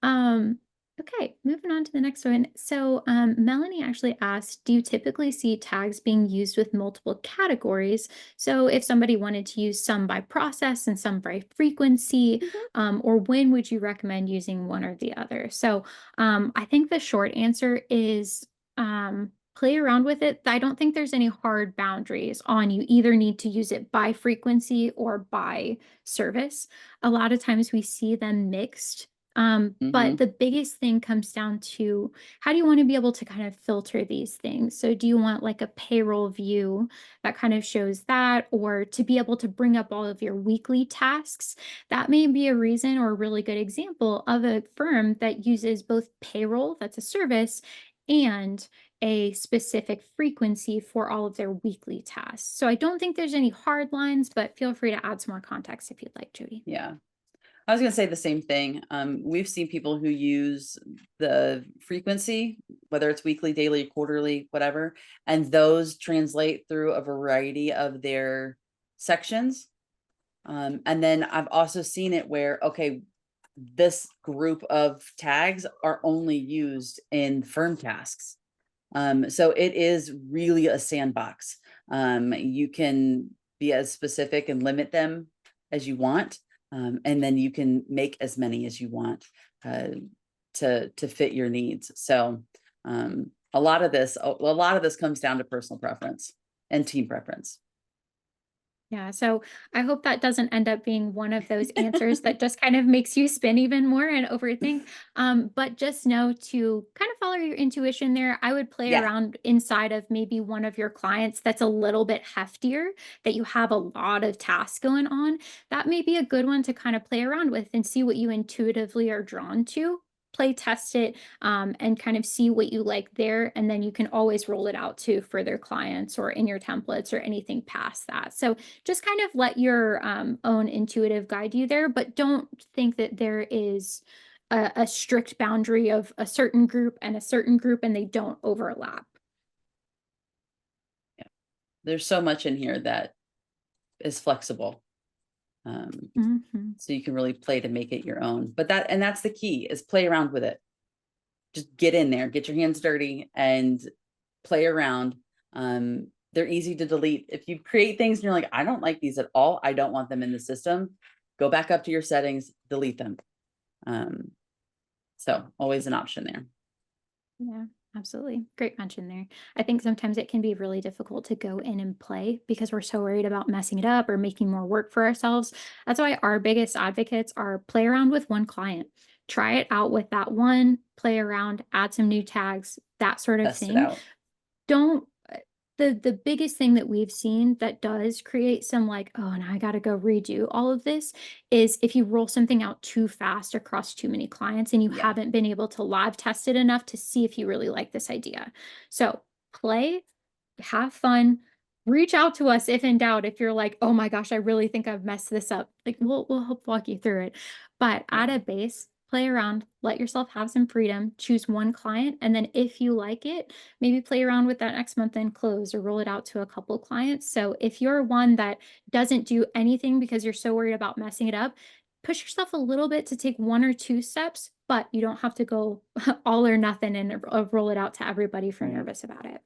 Speaker 1: Um, okay, moving on to the next one. So Melanie actually asked, do you typically see tags being used with multiple categories? So if somebody wanted to use some by process and some by frequency,
Speaker 2: Mhm.
Speaker 1: or when would you recommend using one or the other? So I think the short answer is play around with it. I don't think there's any hard boundaries on you either need to use it by frequency or by service. A lot of times we see them mixed. But
Speaker 2: Mhm.
Speaker 1: the biggest thing comes down to how do you want to be able to kind of filter these things? So, do you want like a payroll view that kind of shows that, or to be able to bring up all of your weekly tasks? That may be a reason or a really good example of a firm that uses both payroll, that's a service, and a specific frequency for all of their weekly tasks. So I don't think there's any hard lines, but feel free to add some more context if you'd like, Jody.
Speaker 2: Yeah. I was going to say the same thing. We've seen people who use the frequency, whether it's weekly, daily, quarterly, whatever, and those translate through a variety of their sections. And then I've also seen it where, okay, this group of tags are only used in firm tasks. So it is really a sandbox. You can be as specific and limit them as you want. And then you can make as many as you want to fit your needs. So a lot of this comes down to personal preference and team preference.
Speaker 1: Yeah, so I hope that doesn't end up being one of those answers that just kind of makes you spin even more and overthink. But just know to kind of follow your intuition there. I would play
Speaker 2: Yeah.
Speaker 1: around inside of maybe one of your clients that's a little bit heftier, that you have a lot of tasks going on. That may be a good one to kind of play around with and see what you intuitively are drawn to. Play test it and kind of see what you like there. And then you can always roll it out to further clients or in your templates or anything past that. So just kind of let your own intuitive guide you there, but don't think that there is a strict boundary of a certain group and a certain group and they don't overlap.
Speaker 2: Yeah. There's so much in here that is flexible.
Speaker 1: Mhm.
Speaker 2: So you can really play to make it your own. But that's the key is play around with it. Just get in there, get your hands dirty and play around. They're easy to delete. If you create things and you're like, I don't like these at all, I don't want them in the system, go back up to your settings, delete them. So always an option there.
Speaker 1: Yeah. Absolutely. Great mention there. I think sometimes it can be really difficult to go in and play because we're so worried about messing it up or making more work for ourselves. That's why our biggest advocates are play around with one client. Try it out with that one, play around, add some new tags, that sort of
Speaker 2: Test it
Speaker 1: thing.
Speaker 2: out.
Speaker 1: Don't the biggest thing that we've seen that does create some like, oh, and I got to go redo all of this is if you roll something out too fast across too many clients and you
Speaker 2: Yeah.
Speaker 1: haven't been able to live test it enough to see if you really like this idea. So play, have fun, reach out to us if in doubt. If you're like, oh my gosh, I really think I've messed this up, like we'll help walk you through it. But at
Speaker 2: Yeah.
Speaker 1: a base, play around, let yourself have some freedom, choose one client, and then if you like it, maybe play around with that next month and close or roll it out to a couple clients. So if you're one that doesn't do anything because you're so worried about messing it up, push yourself a little bit to take one or two steps, but you don't have to go all or nothing and roll it out to everybody if you're
Speaker 2: Right.
Speaker 1: nervous about it.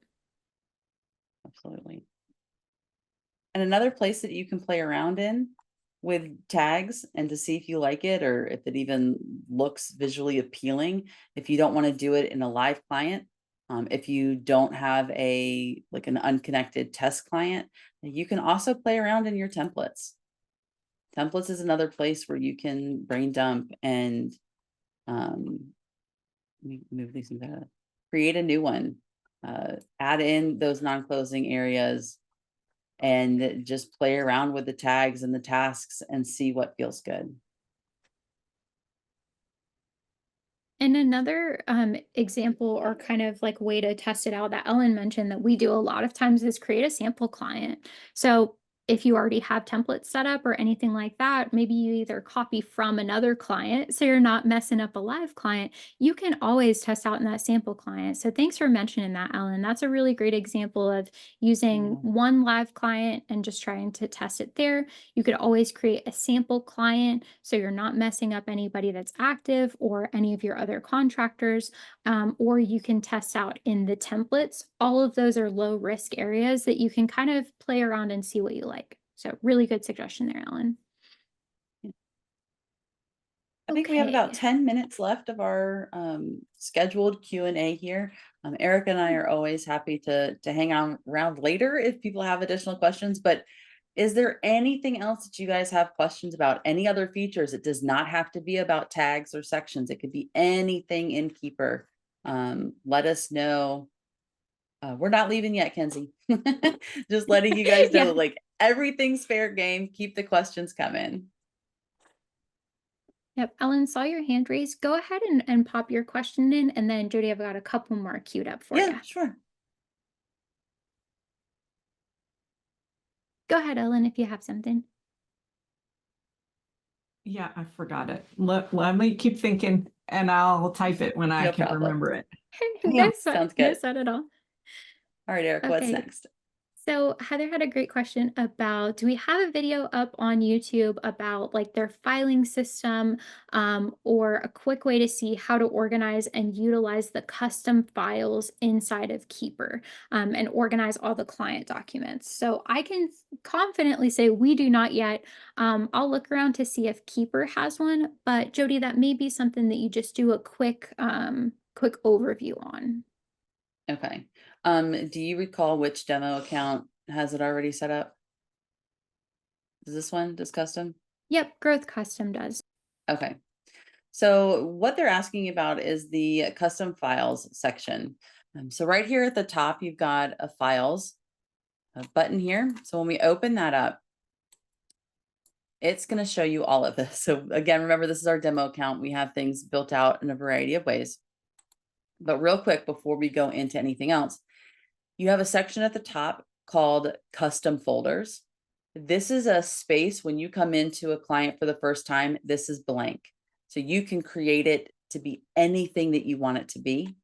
Speaker 2: Absolutely. And another place that you can play around in with tags and to see if you like it or if it even looks visually appealing, if you don't want to do it in a live client, if you don't have a like an unconnected test client, you can also play around in your templates. Templates is another place where you can brain dump and um, let me move these into create a new one, add in those non-closing areas and just play around with the tags and the tasks and see what feels good.
Speaker 1: And another example or kind of like way to test it out that Ellen mentioned that we do a lot of times is create a sample client. So if you already have templates set up or anything like that, maybe you either copy from another client so you're not messing up a live client. You can always test out in that sample client. So thanks for mentioning that, Ellen. That's a really great example of using
Speaker 2: Yeah.
Speaker 1: one live client and just trying to test it there. You could always create a sample client so you're not messing up anybody that's active or any of your other contractors, or you can test out in the templates. All of those are low risk areas that you can kind of play around and see what you like. So really good suggestion there, Ellen.
Speaker 2: I think we have about
Speaker 1: Okay.
Speaker 2: 10 minutes left of our scheduled Q&A here. Eric and I are always happy to hang on around later if people have additional questions, but is there anything else that you guys have questions about? Any other features? It does not have to be about tags or sections. It could be anything in Keeper. Let us know. We're not leaving yet, Kenzie. Just letting you guys know
Speaker 1: Yeah.
Speaker 2: that like everything's fair game. Keep the questions coming.
Speaker 1: Yep. Ellen, saw your hand raised. Go ahead and pop your question in. And then Jody, I've got a couple more queued up for
Speaker 2: Yeah,
Speaker 1: you.
Speaker 2: sure.
Speaker 1: Go ahead, Ellen, if you have something.
Speaker 3: Yeah, I forgot it. Let me keep thinking and I'll type it when I
Speaker 2: No
Speaker 3: can
Speaker 2: problem.
Speaker 3: remember it.
Speaker 1: No
Speaker 3: Bam.
Speaker 1: sweat.
Speaker 2: Sounds
Speaker 1: No
Speaker 2: good.
Speaker 1: sweat at all.
Speaker 2: All right, Eric, what's
Speaker 1: Okay.
Speaker 2: next?
Speaker 1: So Heather had a great question about, do we have a video up on YouTube about like their filing system, or a quick way to see how to organize and utilize the custom files inside of Keeper, and organize all the client documents? So I can confidently say we do not yet. I'll look around to see if Keeper has one, but Jody, that may be something that you just do a quick overview on.
Speaker 2: Okay. Do you recall which demo account has it already set up? Is this one just custom?
Speaker 1: Yep, Growth Custom does.
Speaker 2: Okay. So what they're asking about is the custom files section. So right here at the top, you've got a files button here. So when we open that up, it's going to show you all of this. So again, remember, this is our demo account. We have things built out in a variety of ways. But real quick, before we go into anything else, you have a section at the top called custom folders. This is a space when you come into a client for the first time, this is blank. So you can create it to be anything that you want it to be.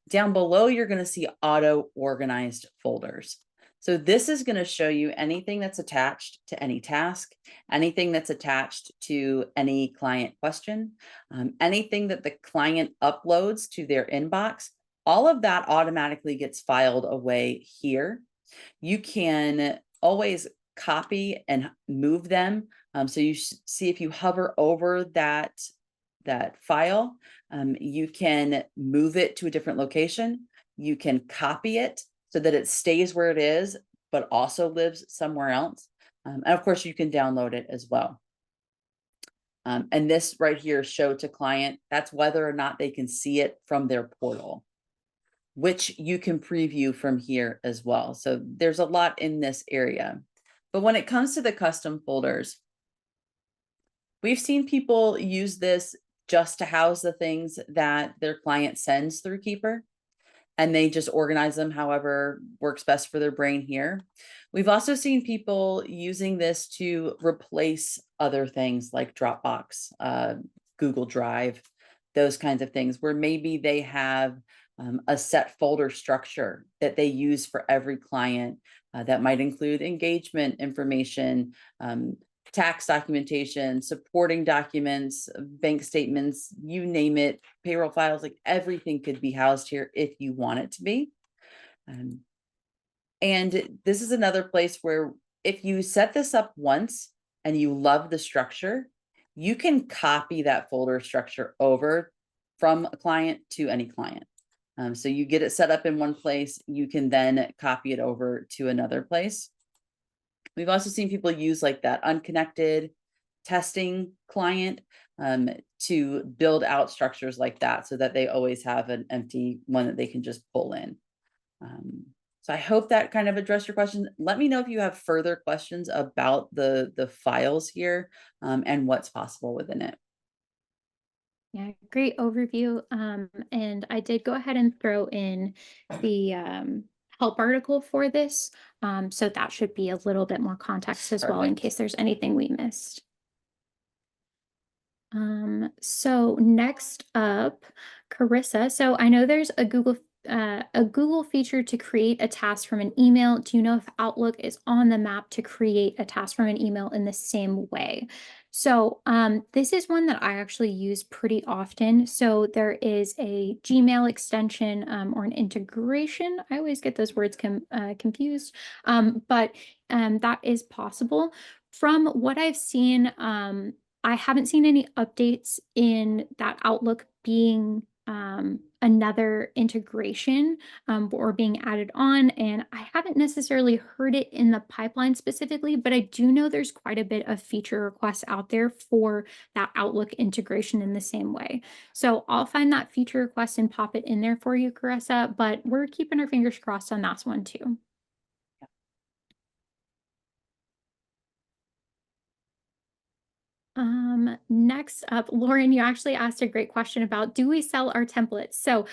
Speaker 2: Down below, you're going to see auto organized folders. So this is going to show you anything that's attached to any task, anything that's attached to any client question, anything that the client uploads to their inbox. All of that automatically gets filed away here. You can always copy and move them. So you see if you hover over that file, you can move it to a different location. You can copy it so that it stays where it is, but also lives somewhere else. And of course, you can download it as well. And this right here, show to client, that's whether or not they can see it from their portal, which you can preview from here as well. So there's a lot in this area. But when it comes to the custom folders, we've seen people use this just to house the things that their client sends through Keeper, and they just organize them however works best for their brain here. We've also seen people using this to replace other things like Dropbox, Google Drive, those kinds of things, where maybe they have a set folder structure that they use for every client that might include engagement information, tax documentation, supporting documents, bank statements, you name it, payroll files, like everything could be housed here if you want it to be. And this is another place where if you set this up once and you love the structure, you can copy that folder structure over from a client to any client. So you get it set up in one place, you can then copy it over to another place. We've also seen people use like that unconnected testing client to build out structures like that so that they always have an empty one that they can just pull in. So I hope that kind of addressed your question. Let me know if you have further questions about the files here and what's possible within it.
Speaker 1: Yeah, great overview. And I did go ahead and throw in the help article for this. So that should be a little bit more context as well in
Speaker 2: Perfect.
Speaker 1: case there's anything we missed. So next up, Carissa. So I know there's a Google feature to create a task from an email. Do you know if Outlook is on the map to create a task from an email in the same way? So this is one that I actually use pretty often. So there is a Gmail extension or an integration. I always get those words confused, but that is possible. From what I've seen, I haven't seen any updates in that Outlook being another integration or being added on. And I haven't necessarily heard it in the pipeline specifically, but I do know there's quite a bit of feature requests out there for that Outlook integration in the same way. So I'll find that feature request and pop it in there for you, Carissa, but we're keeping our fingers crossed on that one too. Next up, Lauren, you actually asked a great question about, do we sell our templates? So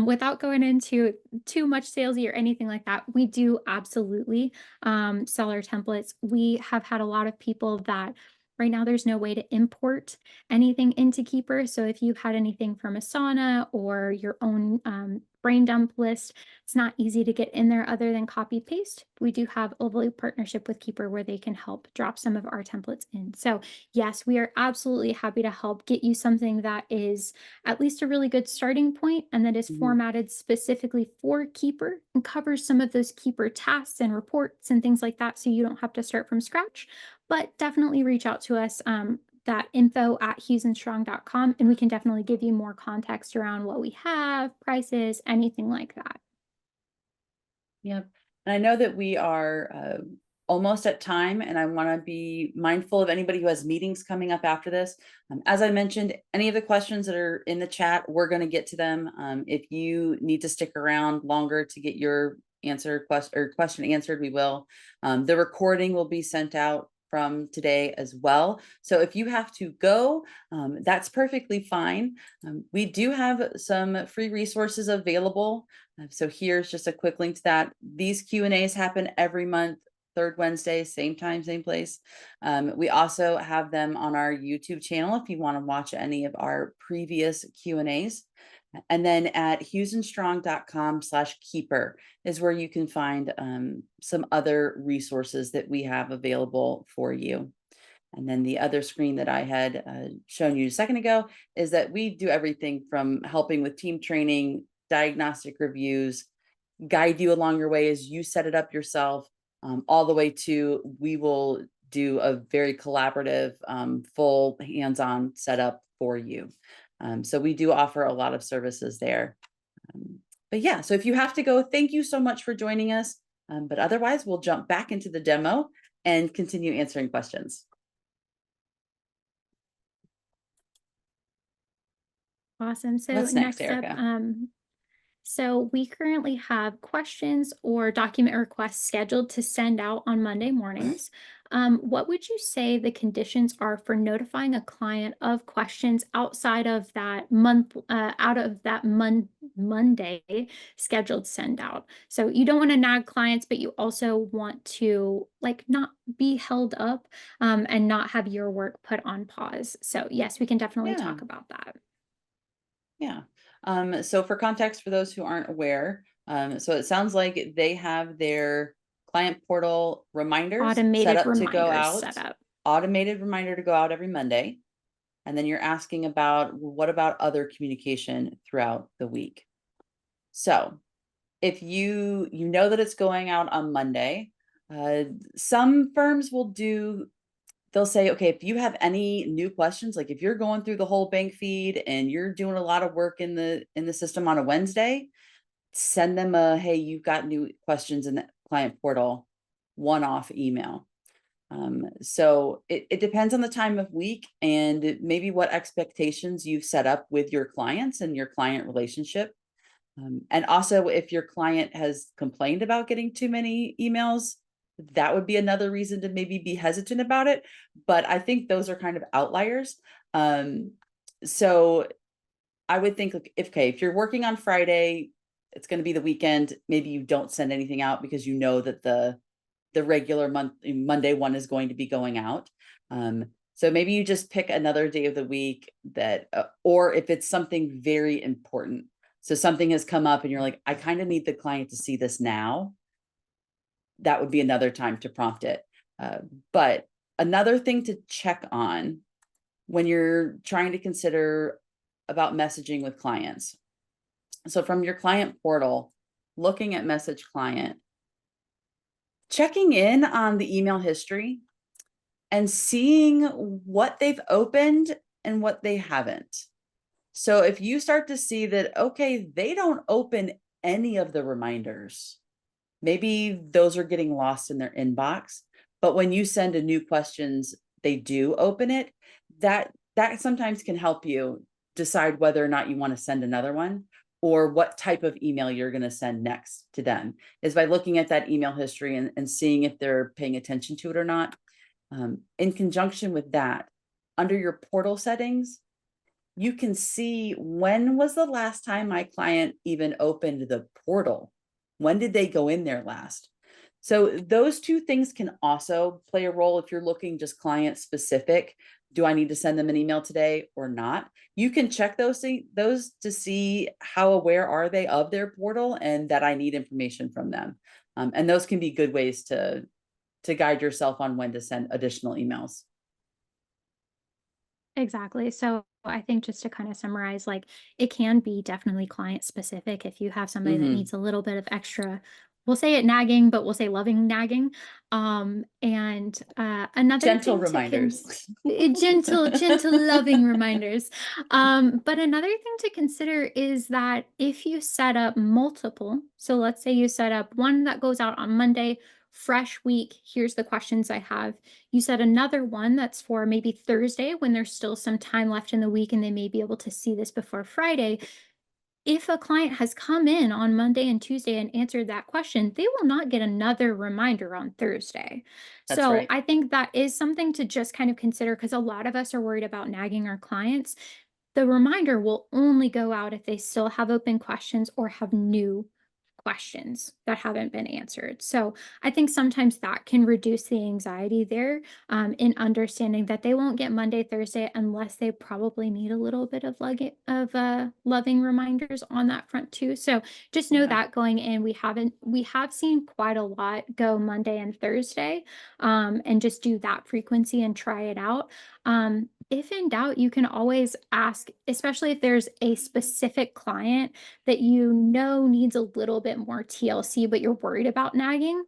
Speaker 1: without going into too much salesy or anything like that, we do absolutely sell our templates. We have had a lot of people that right now there's no way to import anything into Keeper. So if you had anything from Asana or your own brain dump list, it's not easy to get in there other than copy paste. We do have a lovely partnership with Keeper where they can help drop some of our templates in. So yes, we are absolutely happy to help get you something that is at least a really good starting point and that is formatted specifically for Keeper and covers some of those Keeper tasks and reports and things like that so you don't have to start from scratch. But definitely reach out to us. That info@hughesandstrong.com, and we can definitely give you more context around what we have, prices, anything like that.
Speaker 2: Yep. And I know that we are almost at time, and I want to be mindful of anybody who has meetings coming up after this. As I mentioned, any of the questions that are in the chat, we're going to get to them. If you need to stick around longer to get your question answered, we will. The recording will be sent out from today as well. So if you have to go, that's perfectly fine. We do have some free resources available. So here's just a quick link to that. These Q&As happen every month, third Wednesday, same time, same place. We also have them on our YouTube channel if you want to watch any of our previous Q&As. And then at hughesandstrong.com/keeper is where you can find some other resources that we have available for you. And then the other screen that I had shown you a second ago is that we do everything from helping with team training, diagnostic reviews, guide you along your way as you set it up yourself, all the way to we will do a very collaborative, full hands-on setup for you. So we do offer a lot of services there. But yeah, so if you have to go, thank you so much for joining us. But otherwise, we'll jump back into the demo and continue answering questions.
Speaker 1: Awesome. So
Speaker 2: What's next,
Speaker 1: next up,
Speaker 2: Erica?
Speaker 1: so we currently have questions or document requests scheduled to send out on Monday mornings. What would you say the conditions are for notifying a client of questions outside of that Monday scheduled send out? So you don't want to nag clients, but you also want to like not be held up and not have your work put on pause. So yes, we can definitely
Speaker 2: Yeah.
Speaker 1: talk about that.
Speaker 2: Yeah. So for context, for those who aren't aware, so it sounds like they have their client portal reminders set
Speaker 1: Automated
Speaker 2: up to go
Speaker 1: reminders
Speaker 2: out,
Speaker 1: set up.
Speaker 2: automated reminder to go out every Monday. And then you're asking about what about other communication throughout the week? So if you know that it's going out on Monday, some firms will do, they'll say, okay, if you have any new questions, like if you're going through the whole bank feed and you're doing a lot of work in the system on a Wednesday, send them a, hey, you've got new questions in the client portal, one-off email. So it depends on the time of week and maybe what expectations you've set up with your clients and your client relationship. And also, if your client has complained about getting too many emails, that would be another reason to maybe be hesitant about it. But I think those are kind of outliers. So I would think, like, if you're working on Friday, it's going to be the weekend. Maybe you don't send anything out because you know that the regular Monday one is going to be going out. So maybe you just pick another day of the week that, or if it's something very important. So something has come up and you're like, I kind of need the client to see this now. That would be another time to prompt it. But another thing to check on when you're trying to consider about messaging with clients. So from your client portal, looking at message client, checking in on the email history and seeing what they've opened and what they haven't. So if you start to see that, okay, they don't open any of the reminders, maybe those are getting lost in their inbox, but when you send a new questions, they do open it. That sometimes can help you decide whether or not you want to send another one or what type of email you're going to send next to them, is by looking at that email history and seeing if they're paying attention to it or not. In conjunction with that, under your portal settings, you can see when was the last time my client even opened the portal? When did they go in there last? So those two things can also play a role if you're looking just client specific. Do I need to send them an email today or not? You can check those to see how aware are they of their portal and that I need information from them. And those can be good ways to guide yourself on when to send additional emails.
Speaker 1: Exactly. So I think just to kind of summarize, like it can be definitely client specific. If you have somebody that
Speaker 2: Mm-hmm.
Speaker 1: needs a little bit of extra, we'll say it nagging, but we'll say loving nagging. And another
Speaker 2: Gentle
Speaker 1: thing to
Speaker 2: reminders.
Speaker 1: gentle, loving reminders. But another thing to consider is that if you set up multiple, so let's say you set up one that goes out on Monday, fresh week, here's the questions I have. You said another one that's for maybe Thursday when there's still some time left in the week and they may be able to see this before Friday. If a client has come in on Monday and Tuesday and answered that question, they will not get another reminder on Thursday.
Speaker 2: That's
Speaker 1: So
Speaker 2: right.
Speaker 1: I think that is something to just kind of consider because a lot of us are worried about nagging our clients. The reminder will only go out if they still have open questions or have new questions that haven't been answered. So I think sometimes that can reduce the anxiety there in understanding that they won't get Monday, Thursday unless they probably need a little bit of loving reminders on that front too. So just know
Speaker 2: Yeah.
Speaker 1: that going in, we have seen quite a lot go Monday and Thursday, and just do that frequency and try it out. If in doubt, you can always ask, especially if there's a specific client that you know needs a little bit more TLC, but you're worried about nagging.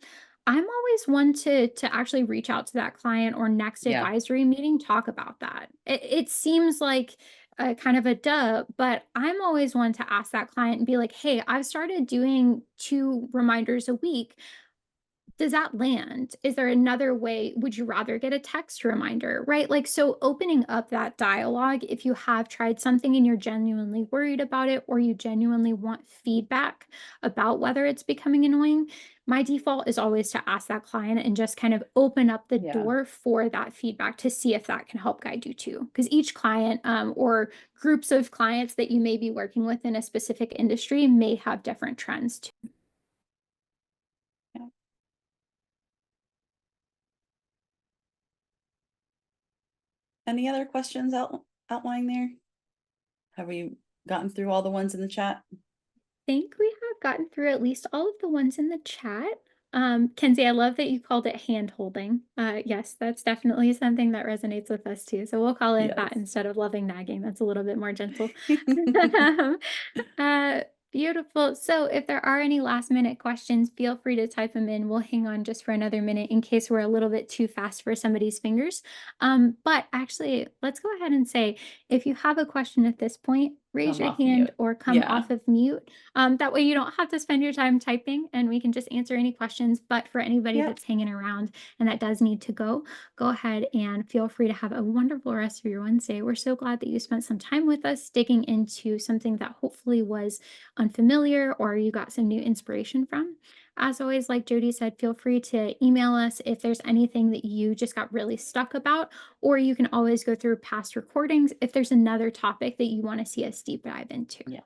Speaker 1: I'm always one to actually reach out to that client or next
Speaker 2: Yeah.
Speaker 1: advisory meeting, talk about that. It seems like a kind of a duh, but I'm always one to ask that client and be like, hey, I've started doing 2 reminders a week. Does that land? Is there another way? Would you rather get a text reminder, right? Like, so opening up that dialogue, if you have tried something and you're genuinely worried about it, or you genuinely want feedback about whether it's becoming annoying, my default is always to ask that client and just kind of open up the
Speaker 2: Yeah.
Speaker 1: door for that feedback to see if that can help guide you too. Because each client, or groups of clients that you may be working with in a specific industry may have different trends too.
Speaker 2: Yeah. Any other questions outlying there? Have we gotten through all the ones in the chat?
Speaker 1: Think we have gotten through at least all of the ones in the chat. Kenzie, I love that you called it hand holding. Yes, that's definitely something that resonates with us too. So we'll call it
Speaker 2: Yes.
Speaker 1: that instead of loving nagging. That's a little bit more gentle. Uh, Beautiful. So if there are any last minute questions, feel free to type them in. We'll hang on just for another minute in case we're a little bit too fast for somebody's fingers. But actually, let's go ahead and say if you have a question at this point, raise
Speaker 2: Come
Speaker 1: your
Speaker 2: off
Speaker 1: hand
Speaker 2: mute.
Speaker 1: or come
Speaker 2: Yeah.
Speaker 1: off of mute. That way you don't have to spend your time typing and we can just answer any questions. But for anybody
Speaker 2: Yep.
Speaker 1: that's hanging around and that does need to go ahead and feel free to have a wonderful rest of your Wednesday. We're so glad that you spent some time with us digging into something that hopefully was unfamiliar or you got some new inspiration from. As always, like Jody said, feel free to email us if there's anything that you just got really stuck about, or you can always go through past recordings if there's another topic that you want to see us deep dive into.
Speaker 2: Yeah.